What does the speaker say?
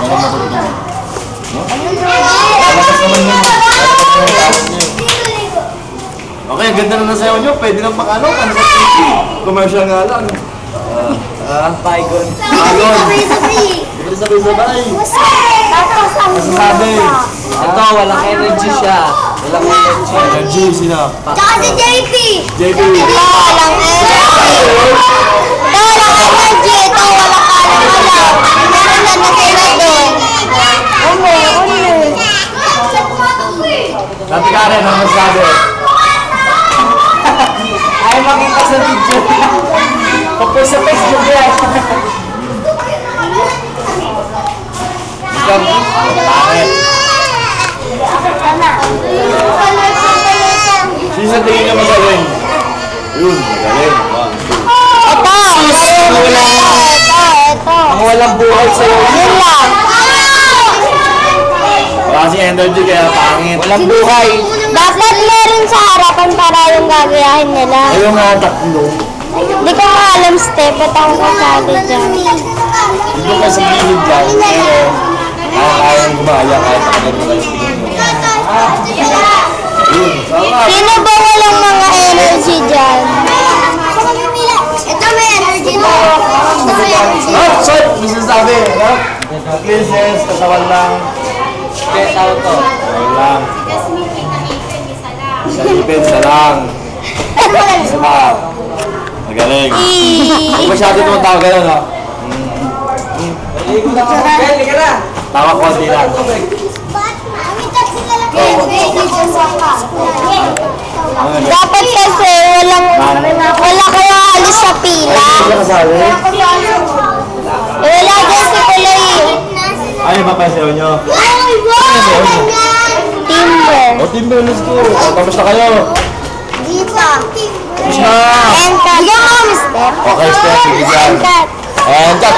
Ano matutunan? No? Malakas naman yun. Okay, ang ganda na nasayaw nyo. Pwede nang makano. Ano sa TV? Commercial nga lang. Bygone. Hindi sabay-sabay. Masasabi. Ito, walang energy siya. Walang energy. Energy, sino? Tsaka si JP. JP. Ito, walang energy. Ito, walang energy. Ito, walang alam-alam. Meron na sila doon. Dati Karen, ang masasabi. Ay, makita sa video. Kapag sa Facebook yan. Bakit? Sino sa tingin niya magaling? Yun, magaling. Ito. Ang walang buhay sa'yo. Yun lang. Wala kasing energy kaya pangit. Walang buhay. Dapat meron sa harapan para yung gagayahin nila. Ayaw nga tatlo. Hindi ko nga alam step at ako kasali dyan. Dito ka sa gilid dyan. Pero kaya-kayang gumaya kahit ako na rin. Yun, sarap. Sino ba walang mga energy dyan? Ito may energy na. Ah, shit! May sinasabi, no? Cleanses, katawan lang. Kaya tao to. Katawan lang. Sa ipin, isa lang. Isa. Magaling. Huwag masyado naman tao gano'n, no? Pwede ka na. Tawa konti lang. Dapat kasi wala kaya alis sa pila. Ay, hindi ka kasali? Wala dyan si Kulay. Ano ba pa sayo nyo? Timber. O, Timber, let's go. O, tapos na kayo. Dito. Tapos na. And cut. Bigyan mo kami step. Okay, step. Bigyan. And cut. And cut.